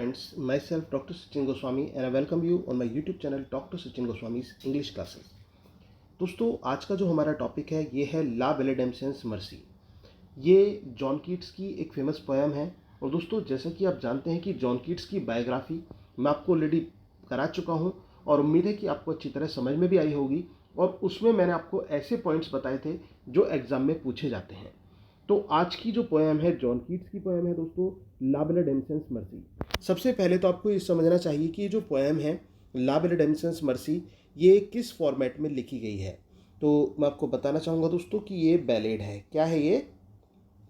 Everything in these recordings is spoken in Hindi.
Friends, myself Dr. Sachin Goswami and I welcome you on my YouTube channel Dr. Sachin Goswami's English Classes। दोस्तों आज का जो हमारा टॉपिक है ये है ला बेले डेमसेंस मर्सी। ये जॉन कीट्स की एक फेमस पोएम है। और दोस्तों जैसा कि आप जानते हैं कि जॉन कीट्स की बायोग्राफी मैं आपको ऑलरेडी करा चुका हूँ और उम्मीद है कि आपको अच्छी तरह समझ में भी आई होगी। और उसमें मैंने आपको ऐसे पॉइंट्स बताए थे जो एग्ज़ाम में पूछे जाते हैं। तो आज की जो पोएम है जॉन कीट्स की पोएम है दोस्तों, ला बेले डेमसेंस मर्सी। सबसे पहले तो आपको ये समझना चाहिए कि ये जो पोएम है ला बेले डेमसेंस मर्सी ये किस फॉर्मेट में लिखी गई है। तो मैं आपको बताना चाहूँगा दोस्तों कि ये बैलेड है। क्या है ये?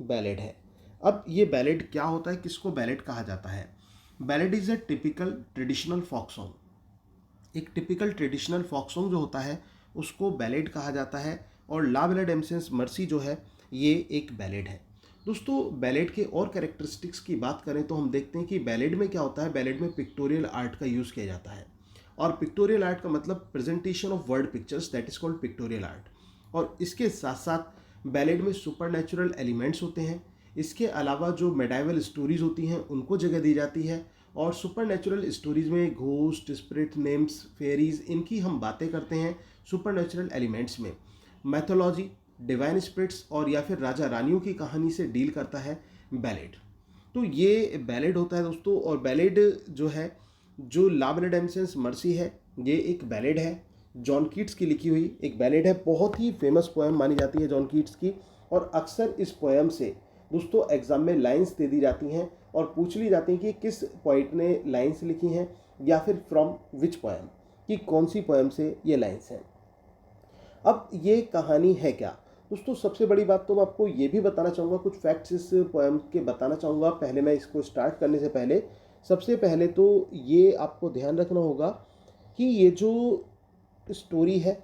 बैलेड है। अब ये बैलेड क्या होता है, किसको बैलेड कहा जाता है? Ballad is a typical traditional folk song. एक टिपिकल ट्रेडिशनल फोक सॉन्ग जो होता है उसको बैलेड कहा जाता है। और ला बेले डेमसेंस मर्सी जो है ये एक बैलेड है। दोस्तों बैलेड के और कैरेक्टरिस्टिक्स की बात करें तो हम देखते हैं कि बैलेड में क्या होता है, बैलेड में पिक्टोरियल आर्ट का यूज़ किया जाता है। और पिक्टोरियल आर्ट का मतलब presentation of word pictures, that is called pictorial art. और इसके साथ साथ बैलेड में सुपरनैचुरल एलिमेंट्स होते हैं। इसके अलावा जो मेडाइवल स्टोरीज होती हैं उनको जगह दी जाती है। और सुपरनैचुरल स्टोरीज में घोस्ट, स्पिरिट, नेम्स, फेरीज, इनकी हम बातें करते हैं। सुपरनैचुरल एलिमेंट्स में मैथोलॉजी, डिवाइन स्पिरिट्स और या फिर राजा रानियों की कहानी से डील करता है बैलेड। तो ये बैलेड होता है दोस्तों। और बैलेड जो है, जो ला बेले डेमसेंस मर्सी है, ये एक बैलेड है, जॉन कीट्स की लिखी हुई एक बैलेड है। बहुत ही फेमस पोएम मानी जाती है जॉन कीट्स की। और अक्सर इस पोएम से दोस्तों एग्जाम में लाइंस दे दी जाती हैं और पूछ ली जाती हैं कि किस पोइट ने लाइंस लिखी हैं या फिर फ्रॉम विच पोएम, कि कौन सी पोएम से ये लाइंस हैं। अब ये कहानी है क्या दोस्तों? सबसे बड़ी बात तो मैं आपको ये भी बताना चाहूँगा, कुछ फैक्ट्स इस पोएम के बताना चाहूँगा। पहले मैं इसको स्टार्ट करने से पहले सबसे पहले तो ये आपको ध्यान रखना होगा कि ये जो स्टोरी है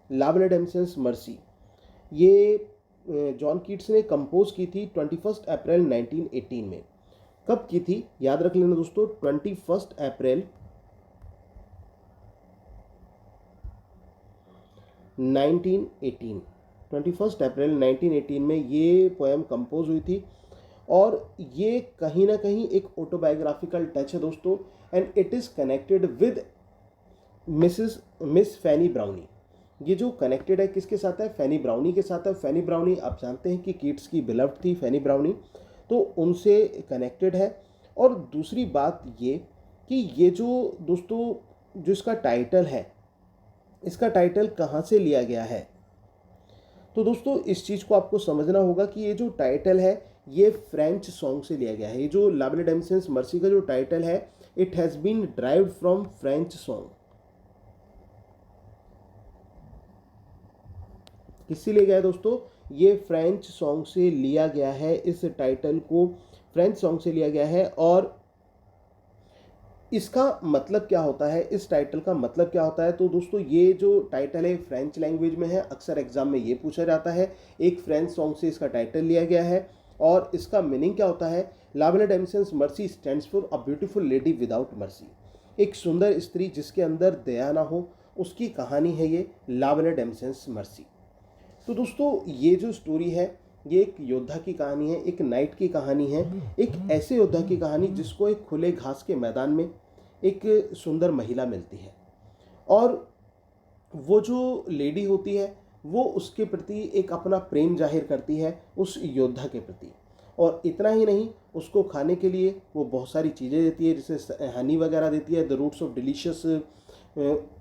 ला बेले डेमसेंस मर्सी, ये जॉन कीट्स ने कंपोज की थी 21 अप्रैल 1918 में। कब की थी याद रख लेना दोस्तों, 21 अप्रैल 1918। 21 अप्रैल 1918 में ये पोएम कंपोज हुई थी। और ये कहीं ना कहीं एक ऑटोबायोग्राफिकल टच है दोस्तों। And it is connected with Miss Fanny Brawne. ये जो कनेक्टेड है किसके साथ है? फैनी ब्राउनी के साथ है। फैनी ब्राउनी आप जानते हैं कि कीट्स की बिलव्ड थी फैनी ब्राउनी, तो उनसे कनेक्टेड है। और दूसरी बात ये कि ये जो दोस्तों जो इसका टाइटल है, इसका टाइटल कहाँ से लिया गया है? तो दोस्तों इस चीज़ को आपको समझना होगा कि ये जो टाइटल है ये फ्रेंच सॉन्ग से लिया गया है। ये जो ला बेले डेमसेंस मर्सी का जो टाइटल है, it has been derived from French song. किससे लिया गया है दोस्तों? ये फ्रेंच सॉन्ग से लिया गया है। इस टाइटल को फ्रेंच सॉन्ग से लिया गया है। और इसका मतलब क्या होता है, इस टाइटल का मतलब क्या होता है? तो दोस्तों ये जो टाइटल है फ्रेंच लैंग्वेज में है। अक्सर एग्जाम में ये पूछा जाता है, एक फ्रेंच सॉन्ग से इसका टाइटल लिया गया है। और इसका मीनिंग क्या होता है? La Belle Dame sans Merci stands for a beautiful lady without mercy. एक सुंदर स्त्री जिसके अंदर दया ना हो, उसकी कहानी है ये ला बेले डेमसेंस मर्सी। तो दोस्तों ये जो स्टोरी है ये एक योद्धा की कहानी है, एक नाइट की कहानी है, एक ऐसे योद्धा की कहानी जिसको एक खुले घास के मैदान में एक सुंदर महिला मिलती है। और वो जो लेडी होती है वो उसके प्रति एक अपना प्रेम जाहिर करती है उस योद्धा के प्रति। और इतना ही नहीं, उसको खाने के लिए वो बहुत सारी चीज़ें देती है, जैसे हनी वगैरह देती है, द रूट्स ऑफ डिलीशियस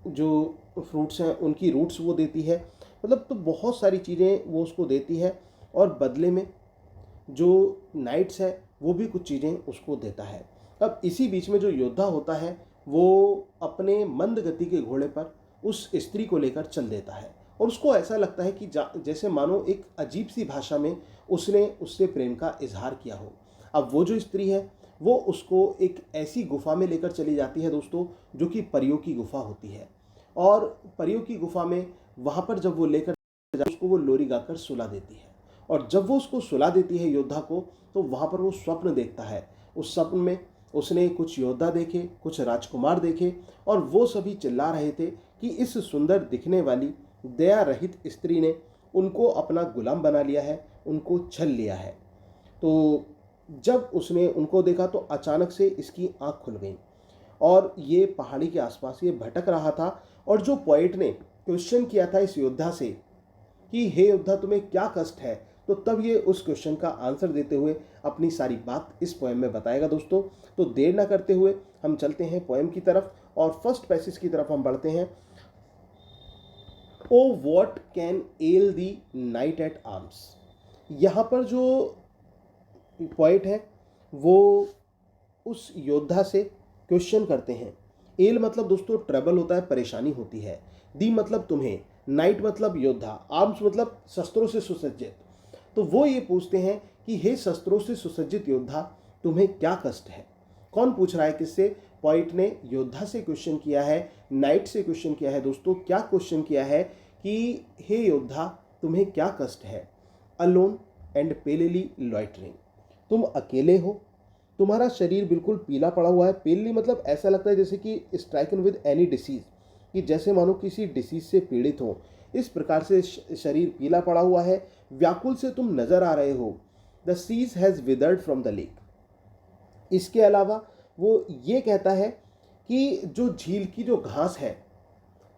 जो फ्रूट्स हैं उनकी रूट्स वो देती है। मतलब तो बहुत सारी चीज़ें वो उसको देती है। और बदले में जो नाइट्स है वो भी कुछ चीज़ें उसको देता है। अब इसी बीच में जो योद्धा होता है वो अपने मंद गति के घोड़े पर उस स्त्री को लेकर चल देता है। और उसको ऐसा लगता है कि जैसे मानो एक अजीब सी भाषा में उसने उससे प्रेम का इजहार किया हो। अब वो जो स्त्री है वो उसको एक ऐसी गुफा में लेकर चली जाती है दोस्तों, जो कि परियों की गुफा होती है। और परियों की गुफा में वहाँ पर जब वो लेकर उसको वो लोरी गाकर सुला देती है। और जब वो उसको सुला देती है योद्धा को, तो वहाँ पर वो स्वप्न देखता है। उस स्वप्न में उसने कुछ योद्धा देखे, कुछ राजकुमार देखे, और वो सभी चिल्ला रहे थे कि इस सुंदर दिखने वाली दया रहित स्त्री ने उनको अपना गुलाम बना लिया है, उनको छल लिया है। तो जब उसने उनको देखा तो अचानक से इसकी आंख खुल गई और ये पहाड़ी के आसपास ये भटक रहा था। और जो पोइट ने क्वेश्चन किया था इस योद्धा से कि हे योद्धा तुम्हें क्या कष्ट है, तो तब ये उस क्वेश्चन का आंसर देते हुए अपनी सारी बात इस पोएम में बताएगा दोस्तों। तो देर ना करते हुए हम चलते हैं पोएम की तरफ और फर्स्ट पैसेज की तरफ हम बढ़ते हैं। O what can ail thee knight at arms. यहाँ पर जो पोइट है वो उस योद्धा से क्वेश्चन करते हैं। एल मतलब दोस्तों ट्रबल होता है, परेशानी होती है। दी मतलब तुम्हें, नाइट मतलब योद्धा, आर्म्स मतलब शस्त्रों से सुसज्जित। तो वो ये पूछते हैं कि हे शस्त्रों से सुसज्जित योद्धा तुम्हें क्या कष्ट है। कौन पूछ रहा है किससे? पोइट ने योद्धा से क्वेश्चन किया है, नाइट से क्वेश्चन किया है। दोस्तों क्या क्वेश्चन किया है कि हे योद्धा तुम्हें क्या कष्ट है। अलोन एंड पेलेली लॉइटरिंग, तुम अकेले हो, तुम्हारा शरीर बिल्कुल पीला पड़ा हुआ है। पेलली मतलब ऐसा लगता है जैसे कि स्ट्राइकन विद एनी डिसीज, कि जैसे मानो किसी डिसीज से पीड़ित हो, इस प्रकार से शरीर पीला पड़ा हुआ है। व्याकुल से तुम नजर आ रहे हो। द सीज has withered from the lake. इसके अलावा वो ये कहता है कि जो झील की जो घास है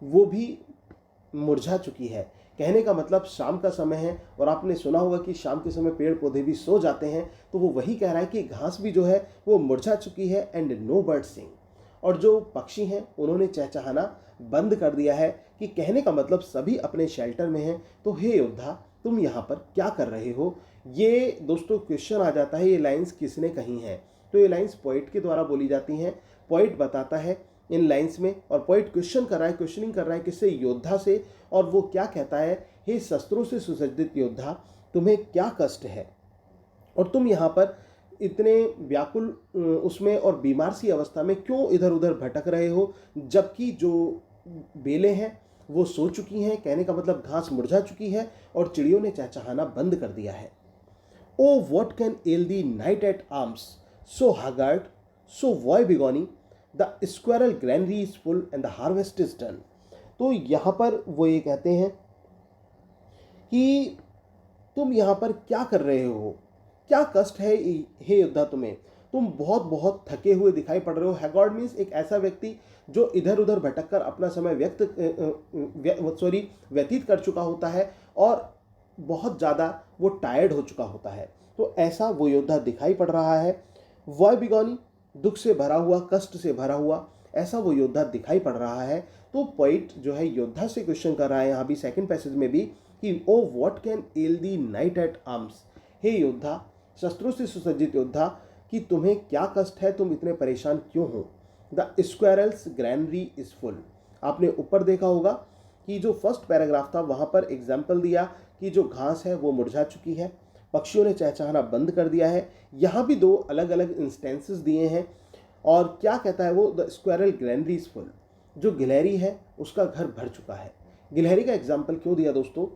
वो भी मुरझा चुकी है। कहने का मतलब शाम का समय है और आपने सुना होगा कि शाम के समय पेड़ पौधे भी सो जाते हैं, तो वो वही कह रहा है कि घास भी जो है वो मुरझा चुकी है। एंड नो बर्ड सिंग, और जो पक्षी हैं उन्होंने चहचहाना बंद कर दिया है। कि कहने का मतलब सभी अपने शेल्टर में हैं। तो हे योद्धा तुम यहाँ पर क्या कर रहे हो। ये दोस्तों क्वेश्चन आ जाता है, ये लाइंस किसने कही हैं? तो ये लाइंस पोइट के द्वारा बोली जाती हैं। पोइट बताता है इन लाइंस में, और पोइट क्वेश्चन कर रहा है, क्वेश्चनिंग कर रहा है किससे? योद्धा से। और वो क्या कहता है? हे शस्त्रों से सुसज्जित योद्धा तुम्हें क्या कष्ट है और तुम यहाँ पर इतने व्याकुल उसमें और बीमार सी अवस्था में क्यों इधर उधर भटक रहे हो, जबकि जो बेलें हैं वो सो चुकी हैं। कहने का मतलब घास मुरझा चुकी है और चिड़ियों ने चहचहाना बंद कर दिया है। O what can ail thee knight at arms so haggard so woe begone the squirrel's granary is full and the harvest is done. तो यहाँ पर वो ये कहते हैं कि तुम यहाँ पर क्या कर रहे हो, क्या कष्ट है हे योद्धा तुम्हें, तुम बहुत बहुत थके हुए दिखाई पड़ रहे हो। हैगॉर्ड मीन्स एक ऐसा व्यक्ति जो इधर उधर भटक कर अपना समय व्यतीत कर चुका होता है और बहुत ज़्यादा वो टायर्ड हो चुका होता है। तो ऐसा वो योद्धा दिखाई पड़ रहा है। वॉय बिगॉनी, दुख से भरा हुआ, कष्ट से भरा हुआ, ऐसा वो योद्धा दिखाई पड़ रहा है। तो पोइट जो है योद्धा से क्वेश्चन कर रहा है यहाँ भी सेकंड पैसेज में भी कि O what can ail thee knight at arms. हे योद्धा, शस्त्रों से सुसज्जित योद्धा, कि तुम्हें क्या कष्ट है, तुम इतने परेशान क्यों हो। The squirrels granary is full. आपने ऊपर देखा होगा कि जो फर्स्ट पैराग्राफ था वहाँ पर एग्जाम्पल दिया कि जो घास है वो मुरझा चुकी है, पक्षियों ने चहचहाना बंद कर दिया है। यहाँ भी दो अलग अलग इंस्टेंसेस दिए हैं। और क्या कहता है वो? The squirrel's granary is full, जो गिलहरी है उसका घर भर चुका है। गिलहरी का एग्जाम्पल क्यों दिया दोस्तों?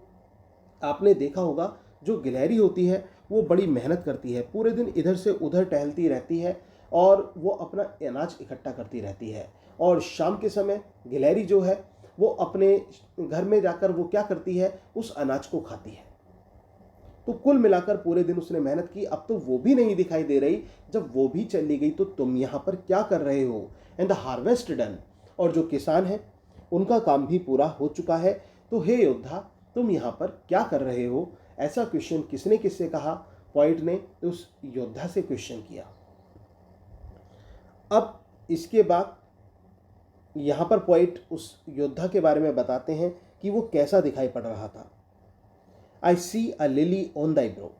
आपने देखा होगा जो गिलहरी होती है वो बड़ी मेहनत करती है, पूरे दिन इधर से उधर टहलती रहती है और वो अपना अनाज इकट्ठा करती रहती है। और शाम के समय गिलहरी जो है वो अपने घर में जाकर वो क्या करती है? उस अनाज को खाती है। तो कुल मिलाकर पूरे दिन उसने मेहनत की, अब तो वो भी नहीं दिखाई दे रही। जब वो भी चली गई तो तुम यहाँ पर क्या कर रहे हो। एंड द हार्वेस्ट डन, और जो किसान है उनका काम भी पूरा हो चुका है। तो हे योद्धा तुम यहाँ पर क्या कर रहे हो। ऐसा क्वेश्चन किसने किससे कहा? पोइट ने उस योद्धा से क्वेश्चन किया। अब इसके बाद यहाँ पर पोइट उस योद्धा के बारे में बताते हैं कि वो कैसा दिखाई पड़ रहा था। आई सी अ लिली ऑन दाई ब्रो।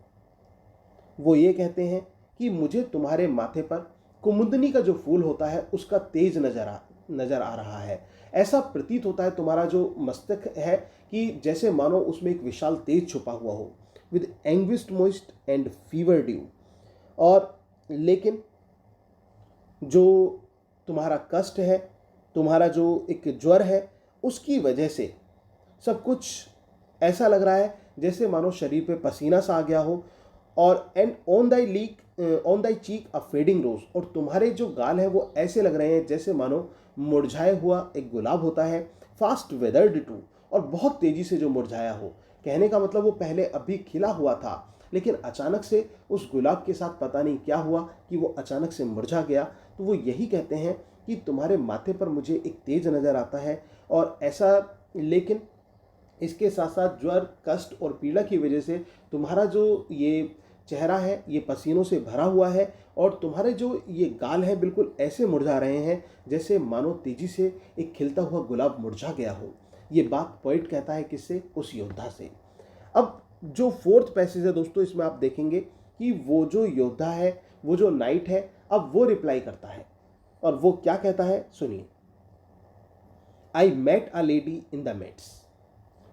वो ये कहते हैं कि मुझे तुम्हारे माथे पर कुमुदनी का जो फूल होता है उसका तेज नजर आ रहा है। ऐसा प्रतीत होता है तुम्हारा जो मस्तक है कि जैसे मानो उसमें एक विशाल तेज छुपा हुआ हो। With एंग्विस्ट moist and fever due. और लेकिन जो तुम्हारा कष्ट है, तुम्हारा जो एक ज्वर है, उसकी वजह से सब कुछ ऐसा लग रहा है जैसे मानो शरीर पे पसीना सा आ गया हो। और and on thy cheek a fading rose, और तुम्हारे जो गाल हैं वो ऐसे लग रहे हैं जैसे मानो मुरझाया हुआ एक गुलाब होता है। फास्ट वेदर्ड टू, और बहुत तेजी से जो मुरझाया हो। कहने का मतलब वो पहले अभी खिला हुआ था, लेकिन अचानक से उस गुलाब के साथ पता नहीं क्या हुआ कि वो अचानक से मुरझा गया। तो वो यही कहते हैं कि तुम्हारे माथे पर मुझे एक तेज नज़र आता है और ऐसा, लेकिन इसके साथ साथ ज्वर, कष्ट और पीड़ा की वजह से तुम्हारा जो ये चेहरा है ये पसीनों से भरा हुआ है और तुम्हारे जो ये गाल हैं बिल्कुल ऐसे मुरझा रहे हैं जैसे मानो तेजी से एक खिलता हुआ गुलाब मुरझा गया हो। ये बात पोइट कहता है किससे? उस योद्धा से। अब जो फोर्थ पैसेज है दोस्तों, इसमें आप देखेंगे कि वो जो योद्धा है, वो जो नाइट है, अब वो रिप्लाई करता है और वो क्या कहता है सुनिए। I met a lady in the meads.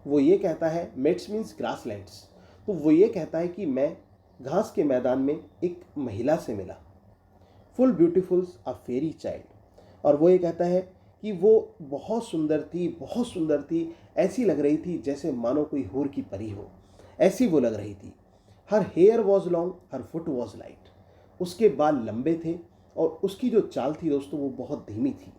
वो ये कहता है, मेट्स मीन्स ग्रासलैंड्स, तो वो ये कहता है कि मैं घास के मैदान में एक महिला से मिला, फुल ब्यूटीफुल अ फेरी चाइल्ड। और वो ये कहता है कि वो बहुत सुंदर थी, बहुत सुंदर थी, ऐसी लग रही थी जैसे मानो कोई हूर की परी हो, ऐसी वो लग रही थी। Her hair was long, her foot was light. उसके बाल लंबे थे और उसकी जो चाल थी दोस्तों वो बहुत धीमी थी।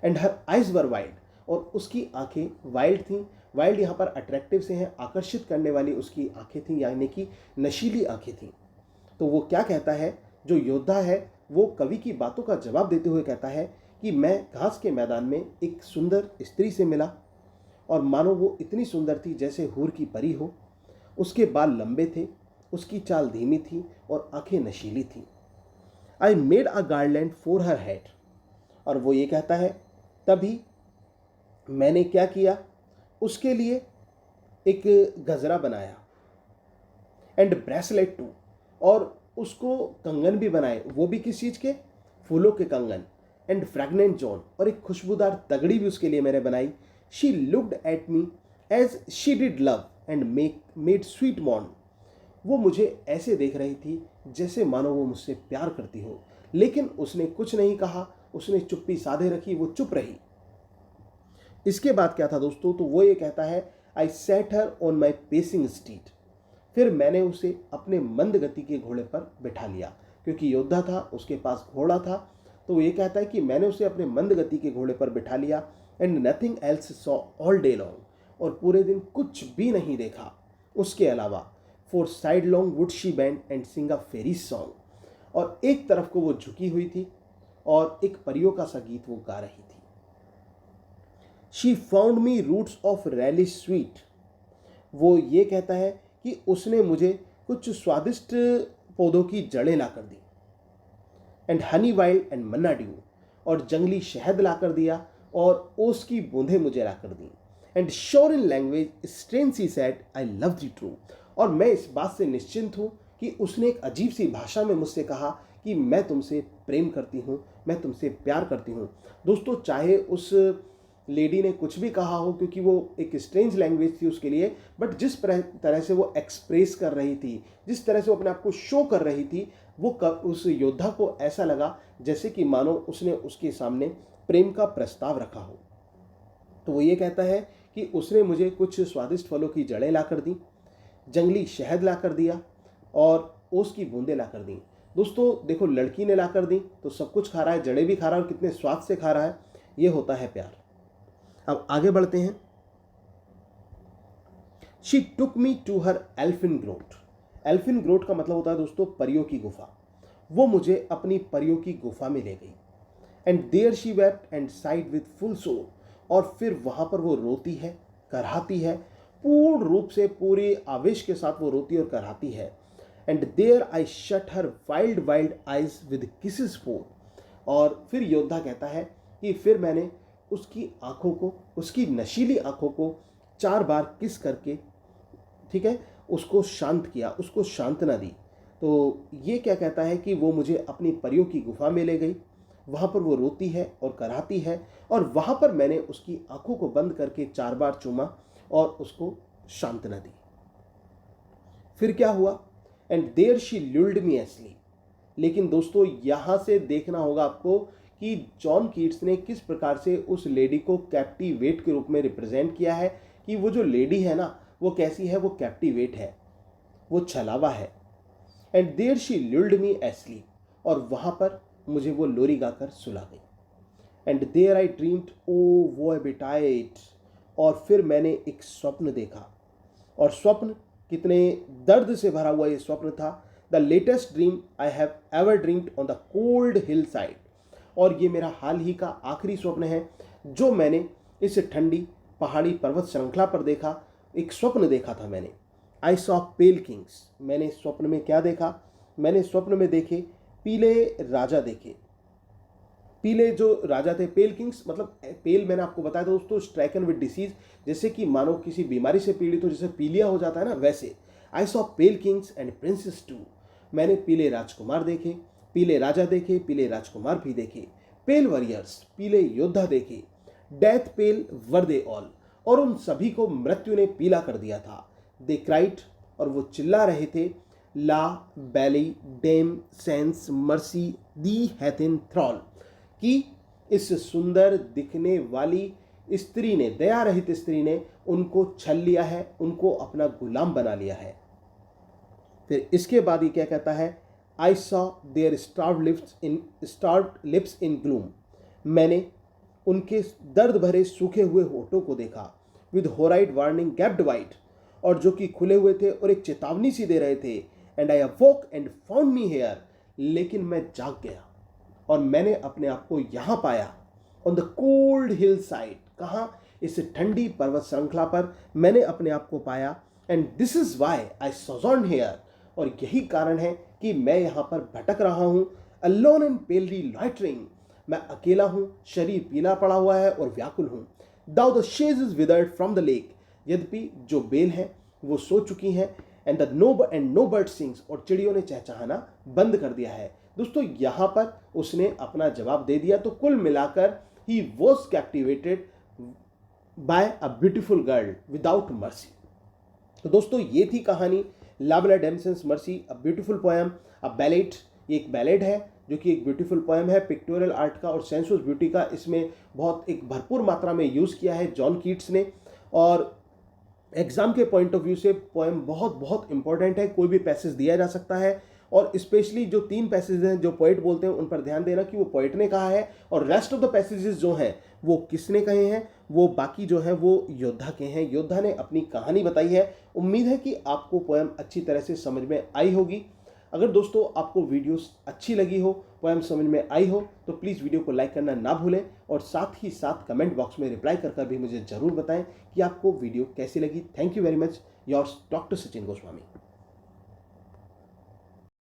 And her eyes were wild, और उसकी आंखें वाइल्ड थीं। वाइल्ड यहाँ पर अट्रैक्टिव से हैं, आकर्षित करने वाली उसकी आंखें थीं, यानी कि नशीली आंखें थीं। तो वो क्या कहता है, जो योद्धा है वो कवि की बातों का जवाब देते हुए कहता है कि मैं घास के मैदान में एक सुंदर स्त्री से मिला और मानो वो इतनी सुंदर थी जैसे हूर की परी हो। उसके बाल लंबे थे, उसकी चाल धीमी थी और आंखें नशीली थीं। I made a garland for her head. और वो ये कहता है तभी मैंने क्या किया, उसके लिए एक गजरा बनाया, एंड ब्रेसलेट टू, और उसको कंगन भी बनाए, वो भी किस चीज़ के? फूलों के कंगन। एंड फ्रेगनेंट जॉन, और एक खुशबूदार तगड़ी भी उसके लिए मैंने बनाई। She looked at me as she did love and made sweet मॉर्न। वो मुझे ऐसे देख रही थी जैसे मानो वो मुझसे प्यार करती हो, लेकिन उसने कुछ नहीं कहा, उसने चुप्पी साधे रखी, वो चुप रही। इसके बाद क्या था दोस्तों, तो वो ये कहता है I set her on my pacing steed. फिर मैंने उसे अपने मंद गति के घोड़े पर बिठा लिया, क्योंकि योद्धा था, उसके पास घोड़ा था। तो वो ये कहता है कि मैंने उसे अपने मंद गति के घोड़े पर बिठा लिया। And nothing else saw all day long, और पूरे दिन कुछ भी नहीं देखा उसके अलावा। For sidelong would she bend and sing a faery song, और एक तरफ को वो झुकी हुई थी और एक परियों का सा गीत वो गा रही थी। She found me roots of relish sweet. वो ये कहता है कि उसने मुझे कुछ स्वादिष्ट पौधों की जड़ें ला कर दी। And honey wild and manna dew, और जंगली शहद ला कर दिया और ओस की बूंदें मुझे ला कर दी। And sure in language strange she said I love thee true, और मैं इस बात से निश्चिंत हूँ कि उसने एक अजीब सी भाषा में मुझसे कहा कि मैं तुमसे प्रेम करती हूँ, मैं तुमसे प्यार करती हूँ। दोस्तों, चाहे उस लेडी ने कुछ भी कहा हो, क्योंकि वो एक स्ट्रेंज लैंग्वेज थी उसके लिए, बट जिस तरह से वो एक्सप्रेस कर रही थी, जिस तरह से वो अपने आप को शो कर रही थी, वो उस योद्धा को ऐसा लगा जैसे कि मानो उसने उसके सामने प्रेम का प्रस्ताव रखा हो। तो वो ये कहता है कि उसने मुझे कुछ स्वादिष्ट फलों की जड़ें ला कर दी, जंगली शहद ला कर दिया और ओस की बूंदें ला कर दी। दोस्तों देखो, लड़की ने ला कर दी तो सब कुछ खा रहा है, जड़ें भी खा रहा है और कितने स्वाद से खा रहा है। ये होता है प्यार। अब आगे बढ़ते हैं। She took me to her elfin grot. Elfin grot का मतलब होता है दोस्तों परियों की गुफा। वो मुझे अपनी परियों की गुफा में ले गई। And there she wept and sighed with full sore, और फिर वहां पर वो रोती है, कराहती है, पूर्ण रूप से पूरे आवेश के साथ वो रोती और कराहती है। And there I shut her wild wild eyes with kisses four, और फिर योद्धा कहता है कि फिर मैंने उसकी आंखों को, उसकी नशीली आंखों को 4 बार किस करके, ठीक है, उसको शांत किया, उसको सांत्वना दी। तो ये क्या कहता है कि वो मुझे अपनी परियों की गुफा में ले गई, वहाँ पर वो रोती है और कराहती है, और वहाँ पर मैंने उसकी आंखों को बंद करके 4 बार चूमा और उसको सांत्वना दी। फिर क्या हुआ? And there she lulled me asleep. लेकिन दोस्तों यहाँ से देखना होगा आपको कि जॉन कीट्स ने किस प्रकार से उस लेडी को कैप्टिवेट के रूप में रिप्रेजेंट किया है, कि वो जो लेडी है ना वो कैसी है, वो कैप्टिवेट है, वो छलावा है। And there she lulled me asleep, और वहाँ पर मुझे वो लोरी गाकर सुला गई। And there I dreamed O woe betide, और फिर मैंने एक स्वप्न देखा, और स्वप्न कितने दर्द से भरा हुआ ये स्वप्न था। The latest dream I have ever dreamed on the cold hill side, और ये मेरा हाल ही का आखिरी स्वप्न है जो मैंने इस ठंडी पहाड़ी पर्वत श्रृंखला पर देखा। एक स्वप्न देखा था मैंने। आई सॉ पेल किंग्स, मैंने स्वप्न में क्या देखा? मैंने स्वप्न में देखे पीले राजा देखे। पीले जो राजा थे, पेल किंग्स मतलब पेल मैंने आपको बताया था दोस्तों, स्ट्राइकन विद डिसीज, जैसे कि मानो किसी बीमारी से पीड़ित हो, जैसे पीलिया हो जाता है ना, वैसे। I saw pale kings and princes too, मैंने पीले राजकुमार देखे, पीले राजा देखे, पीले राजकुमार भी देखे। पेल वॉरियर्स, पीले योद्धा देखे। Death pail were they all, और उन सभी को मृत्यु ने पीला कर दिया था। दे क्राइट, और वो चिल्ला रहे थे, ला बैली डेम सेंस मर्सी दी हैथिन थ्रॉल, कि इस सुंदर दिखने वाली स्त्री ने, दया रहित स्त्री ने उनको छल लिया है, उनको अपना गुलाम बना लिया है। फिर इसके बाद ये क्या कहता है? I saw their starved lips in gloom, मैंने उनके दर्द भरे सूखे हुए होठों को देखा। With horrid warning gaped wide, और जो कि खुले हुए थे और एक चेतावनी सी दे रहे थे। And I अवोक and found me here, लेकिन मैं जाग गया और मैंने अपने आप को यहाँ पाया। On the cold hill side, कहाँ? इस ठंडी पर्वत श्रृंखला पर मैंने अपने आप को पाया। And this is why I sojourn here, और यही कारण है कि मैं यहाँ पर भटक रहा हूँ। अलोन एंड पेलली लॉइटरिंग, मैं अकेला हूँ, शरीर पीला पड़ा हुआ है और व्याकुल हूँ। दाउ द शेज is withered from the lake, यद्यपि जो बेल है वो सो चुकी हैं। एंड नो बर्ड सिंग्स, और चिड़ियों ने चहचहाना बंद कर दिया है। दोस्तों यहाँ पर उसने अपना जवाब दे दिया। तो कुल मिलाकर he was captivated by a beautiful girl without mercy. तो दोस्तों ये थी कहानी La Belle Dame sans Merci, a beautiful poem, a ballad. ये एक बैलेड है जो कि एक ब्यूटीफुल पोएम है, पिक्टोरियल आर्ट का और सेंसुअस ब्यूटी का इसमें बहुत एक भरपूर मात्रा में यूज़ किया है जॉन कीट्स ने। और एग्जाम के पॉइंट ऑफ व्यू से पोएम बहुत बहुत इंपॉर्टेंट है। कोई भी पैसेज दिया जा सकता है, और स्पेशली जो 3 पैसेज हैं जो पोइट बोलते हैं उन पर ध्यान देना कि वो पोइट ने कहा है, और रेस्ट ऑफ द पैसेजेस जो हैं वो किसने कहे हैं, वो बाकी जो है वो योद्धा के हैं। योद्धा ने अपनी कहानी बताई है। उम्मीद है कि आपको पोएम अच्छी तरह से समझ में आई होगी। अगर दोस्तों आपको वीडियोस अच्छी लगी हो, पोएम समझ में आई हो, तो प्लीज़ वीडियो को लाइक करना ना भूलें, और साथ ही साथ कमेंट बॉक्स में रिप्लाई कर भी मुझे ज़रूर बताएं कि आपको वीडियो कैसी लगी। Thank you very much. Yours doctor Sachin Goswami.